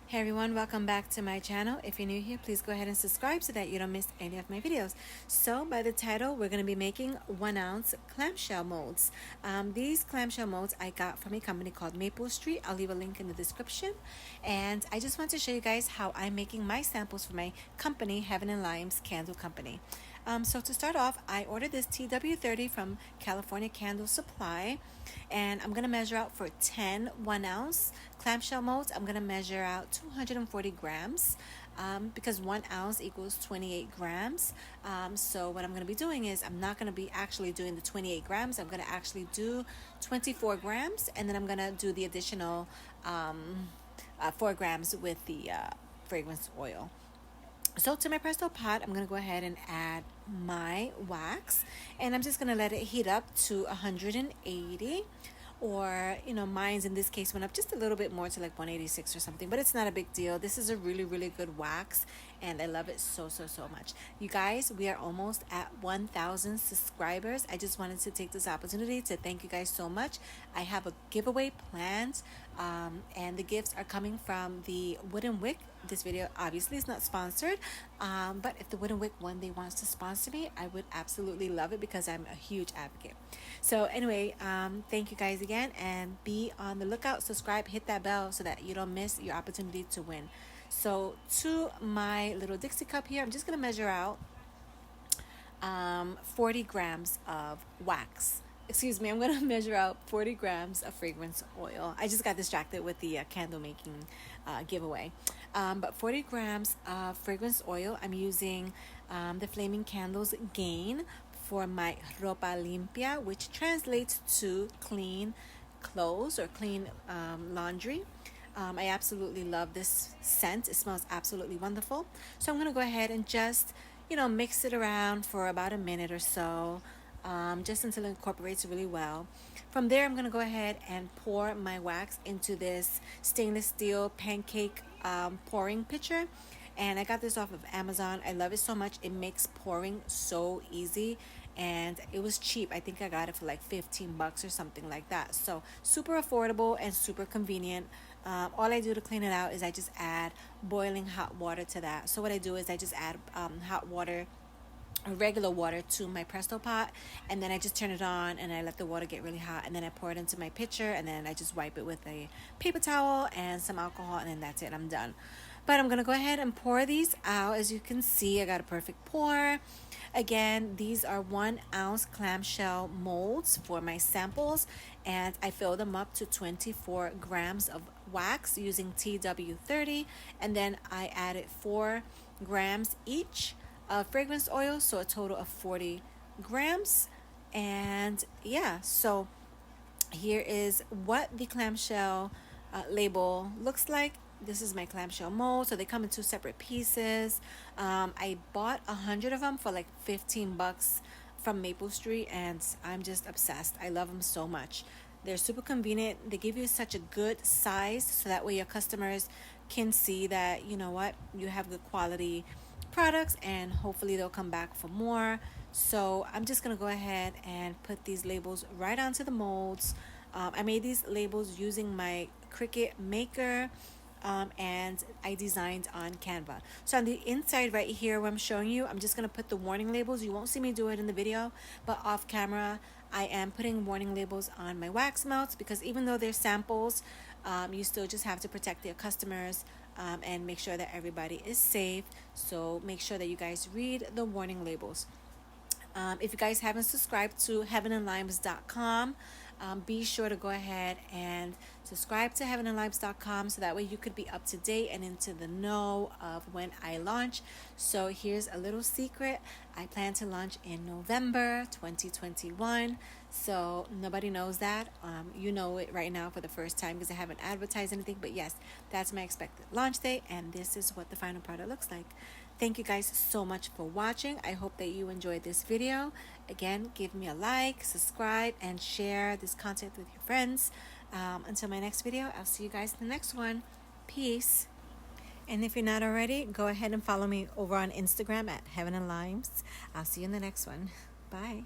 Hey everyone, welcome back to my channel. If you're new here, please go ahead and subscribe so that you don't miss any of my videos. So by the title, we're going to be making 1 ounce clamshell molds. These clamshell molds I got from a company called Maple Street. I'll leave a link in the description. And I just want to show you guys how I'm making my samples for my company, Heaven and Limes Candle Company. So to start off, I ordered this TW30 from California Candle Supply, and I'm going to measure out for 10 1 ounce clamshell molds. I'm going to measure out 240 grams because 1 ounce equals 28 grams. So what I'm going to be doing is I'm not going to be actually doing the 28 grams. I'm going to actually do 24 grams, and then I'm going to do the additional 4 grams with the fragrance oil. So to my Presto Pot, I'm going to go ahead and add my wax, and I'm just going to let it heat up to 180, or mine's in this case went up just a little bit more to like 186 or something, but it's not a big deal. This is a really good wax, and I love it so much. You guys, we are almost at 1,000 subscribers. I just wanted to take this opportunity to thank you guys so much. I have a giveaway planned, and the gifts are coming from the wooden wick. This video obviously is not sponsored, but if the wooden wick one day wants to sponsor me, I would absolutely love it because I'm a huge advocate. So anyway, thank you guys again, and be on the lookout. Subscribe, hit that bell so that you don't miss your opportunity to win. So to my little Dixie cup here, I'm just going to measure out 40 grams of wax. Excuse me, I'm going to measure out 40 grams of fragrance oil. I just got distracted with the candle making giveaway. But 40 grams of fragrance oil. I'm using the Flaming Candles Gain for my ropa limpia, which translates to clean clothes or clean laundry. I absolutely love this scent. It smells absolutely wonderful. So I'm going to go ahead and just, mix it around for about a minute or so, just until it incorporates really well. From there, I'm going to go ahead and pour my wax into this stainless steel pancake pouring pitcher. And I got this off of Amazon. I love it so much. It makes pouring so easy, and it was cheap. I think I got it for like 15 bucks or something like that. So super affordable and super convenient. All I do to clean it out is I just add boiling hot water to that. So what I do is I just add hot water, regular water, to my Presto Pot, and then I just turn it on and I let the water get really hot, and then I pour it into my pitcher, and then I just wipe it with a paper towel and some alcohol, and then that's it. I'm done. But I'm gonna go ahead and pour these out. As you can see, I got a perfect pour. Again, these are 1 ounce clamshell molds for my samples, and I fill them up to 24 grams of wax using TW30, and then I added 4 grams each of fragrance oil, so a total of 40 grams. And yeah, so here is what the clamshell label looks like. This is my clamshell mold. So they come in 2 separate pieces. I bought 100 of them for like 15 bucks from Maple Street, and I'm just obsessed. I love them so much. They're super convenient. They give you such a good size, so that way your customers can see that, you have good quality products, and hopefully they'll come back for more. So I'm just gonna go ahead and put these labels right onto the molds. I made these labels using my Cricut Maker, and I designed on Canva. So on the inside right here where I'm showing you, I'm just going to put the warning labels. You won't see me do it in the video, but off camera I am putting warning labels on my wax melts, because even though they're samples, you still just have to protect your customers and make sure that everybody is safe. So make sure that you guys read the warning labels. If you guys haven't subscribed to heavenandlimes.com, be sure to go ahead and subscribe to heavenandlimes.com, so that way you could be up to date and into the know of when I launch. So here's a little secret. I plan to launch in November 2021. So nobody knows that. You know it right now for the first time because I haven't advertised anything. But yes, that's my expected launch date, and this is what the final product looks like. Thank you guys so much for watching. I hope that you enjoyed this video. Again, give me a like, subscribe, and share this content with your friends. Until my next video, I'll see you guys in the next one. Peace. And if you're not already, go ahead and follow me over on Instagram at Heaven and Limes. I'll see you in the next one. Bye.